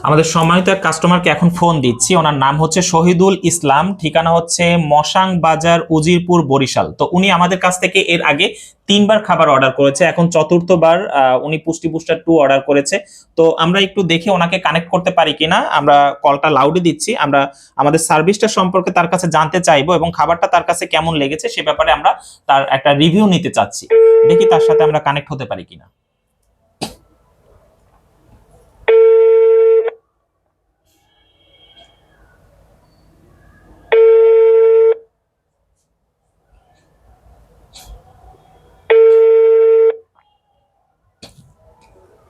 আমাদের সম্মানিত এক কাস্টমারকে এখন ফোন দিচ্ছি। ওনার নাম হচ্ছে শহীদুল ইসলাম, ঠিকানা হচ্ছে মশাং বাজার, উজিরপুর, বরিশাল। তো উনি আমাদের কাছ থেকে এর আগে 3বার খাবার অর্ডার করেছে, এখন চতুর্থবার উনি পুষ্টি বুস্টার 2 অর্ডার করেছে। তো আমরা একটু দেখে ওনাকে কানেক্ট করতে পারি কিনা, আমরা কলটা লাউডে দিচ্ছি। আমরা আমাদের সার্ভিসটা সম্পর্কে তার কাছে জানতে চাইবো এবং খাবারটা তার কাছে কেমন লেগেছে সে ব্যাপারে আমরা তার একটা রিভিউ নিতে চাচ্ছি। দেখি তার সাথে আমরা কানেক্ট হতে পারি কিনা।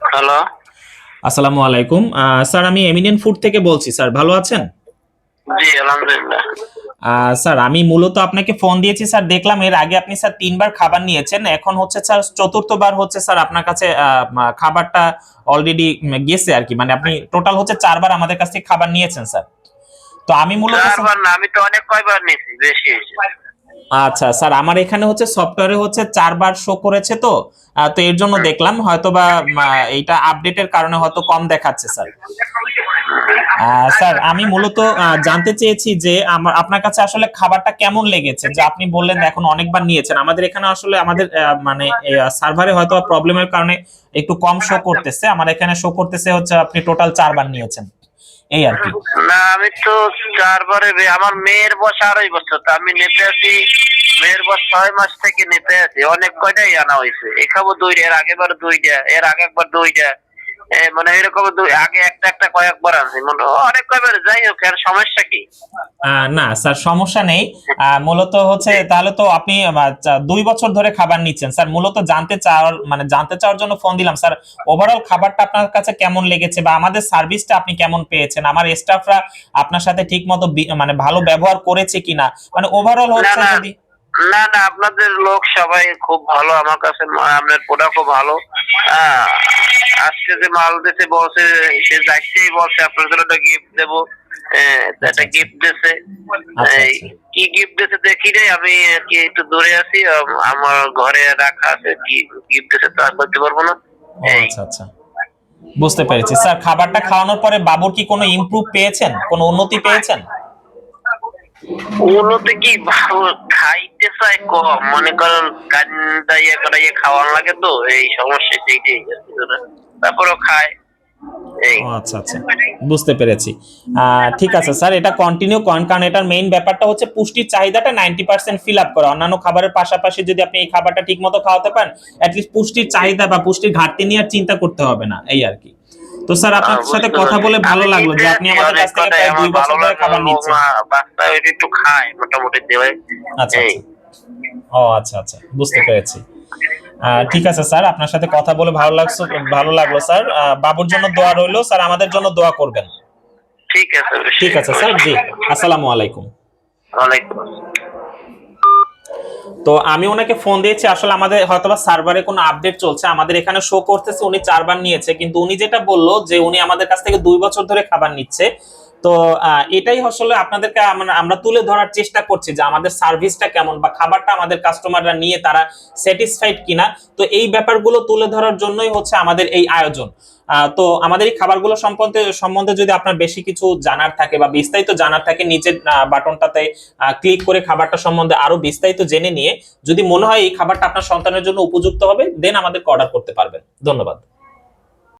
হ্যালো, আসসালামু আলাইকুম স্যার, আমি এমিনেন্ট ফুড থেকে বলছি। স্যার ভালো আছেন? জি আলহামদুলিল্লাহ। স্যার আমি মূলত আপনাকে ফোন দিয়েছি স্যার, দেখলাম এর আগে আপনি স্যার 3বার খাবার নিয়েছেন, এখন হচ্ছে স্যার চতুর্থবার হচ্ছে স্যার আপনার কাছে খাবারটা অলরেডি গেছে আর কি, মানে আপনি টোটাল হচ্ছে 4বার আমাদের কাছ থেকে খাবার নিয়েছেন স্যার। তো আমি মূলত চারবার না, আমি তো অনেক কয়বার নিয়েছি, বেশি হয়েছে। আচ্ছা স্যার, আমার এখানে হচ্ছে সফটওয়্যারে হচ্ছে 4বার শো করেছে। তো তো এর জন্য দেখলাম হয়তোবা এইটা আপডেটের কারণে হয়তো কম দেখাচ্ছে স্যার। স্যার আমি মূলত জানতে চেয়েছি যে আপনার কাছে আসলে খাবারটা কেমন লেগেছে, যে আপনি বললেন এখন অনেকবার নিয়েছেন। আমাদের এখানে আসলে আমাদের মানে সার্ভারে হয়তো প্রবলেমের কারণে একটু কম শো করতেছে, আমার এখানে শো করতেছে হচ্ছে আপনি টোটাল 4বার নিয়েছেন, এই আর কি। না, আমি তো চারবারে আমার মেয়ের বয়স 2.5 বছর, তো আমি নিতে আছি। মেয়ের বয়স 6 মাস থেকে নিতে আছি, অনেক কয়টাই আনা হয়েছে। এ খাবো 2টা, এর আগেবার 2টা, এর আগে একবার 2টা, মানে এরকম আগে একটা কয়েকবার আনছি, মানে অনেক কয়বার। যাই হোক, আর সমস্যা কি? না স্যার, সমস্যা নেই। মূলত হচ্ছে তাহলে তো আপনি 2 বছর ধরে খাবার নিচ্ছেন স্যার। মূলত জানতে চাওয়ার জন্য ফোন দিলাম স্যার, ওভারঅল খাবারটা আপনার কাছে কেমন লেগেছে বা আমাদের সার্ভিসটা আপনি কেমন পেয়েছেন, আমার স্টাফরা আপনার সাথে ঠিক মতো মানে ভালো ব্যবহার করেছে কিনা, মানে ওভারঅল হচ্ছে যদি। না না, আপনাদের লোক সবাই খুব ভালো আমার কাছে, আপনার প্রোডাক্টও ভালো। হ্যাঁ, আজকে যে মাল দিতে বলছে, সে যাইতেই বলছে আপনার জন্য একটা গিফট দেবো। একটা গিফট দিয়েছে। কি গিফট দিয়েছে দেখি রে, আমি কি একটু দূরে আছি, আমার ঘরে রাখা আছে। কি গিফট দিয়েছে তো আর বলতে পারবো না। আচ্ছা আচ্ছা, বুঝতে পেরেছি স্যার। খাবারটা খাওয়ানোর পরে বাবুর কি কোনো ইমপ্রুভ পেয়েছেন, কোনো উন্নতি পেয়েছেন? উন্নতি কি, ভালো খাইতে চাই কম, মনে করেন কান্দাইয়া করাইয়া খাওয়ান লাগে, তো এই সমস্যা সেইটাই। তারপরেও খায়। আচ্ছা আচ্ছা, বুঝতে পেরেছি। ঠিক আছে স্যার, এটা কন্টিনিউ করেন, কারণ এটার মেইন ব্যাপারটা হচ্ছে পুষ্টির চাহিদাটা 90% ফিল আপ করা। অন্যান্য খাবারের পাশাপাশি যদি আপনি এই খাবারটা ঠিক মতো খাওয়াতে পারেন, অ্যাটলিস্ট পুষ্টির চাহিদা বা পুষ্টির ঘাটতি নিয়ে আর চিন্তা করতে হবে না, এই আর কি। তো স্যার আপনার সাথে কথা বলে ভালো লাগলো যে আপনি আমাদের কাছ থেকে প্রায় 2 বছর ধরে খাবার নিচ্ছেন। বাচ্চা একটু খায় মোটামুটি দেয়। আচ্ছা আচ্ছা, আচ্ছা আচ্ছা, বুঝতে পেরেছি। ঠিক আছে স্যার, আপনার সাথে কথা বলে ভালো লাগলো স্যার। বাবুর জন্য দোয়া রইলো স্যার, আমাদের জন্য দোয়া করবেন। ঠিক আছে স্যার, জি। আসসালামু আলাইকুম। ওয়ালাইকুম আসসালাম। তো আমি ওনাকে ফোন দিয়েছি, আসলে আমাদের হয়তোবা সার্ভারে কোনো আপডেট চলছে, আমাদের এখানে শো করতেছে উনি 4বার নিয়েছে, কিন্তু উনি যেটা বললো যে উনি আমাদের কাছ থেকে 2 বছর ধরে খাবার নিচ্ছে। তো এটাই আসলে আপনাদেরকে আমরা তুলে ধরার চেষ্টা করছি যে আমাদের সার্ভিসটা কেমন বা খাবারটা আমাদের কাস্টমাররা নিয়ে তারা স্যাটিসফাইড কিনা। তো এই ব্যাপারগুলো তুলে ধরার জন্যই হচ্ছে আমাদের এই আয়োজন। তো আমাদের এই খাবারগুলো সম্বন্ধে যদি আপনার বেশি কিছু জানার থাকে বা বিস্তারিত জানার থাকে, নিচের বাটনটাতে ক্লিক করে খাবারটা সম্বন্ধে আরো বিস্তারিত জেনে নিয়ে যদি মনে হয় এই খাবারটা আপনার সন্তানের জন্য উপযুক্ত হবে, দেন আমাদেরকে অর্ডার করতে পারবেন। ধন্যবাদ।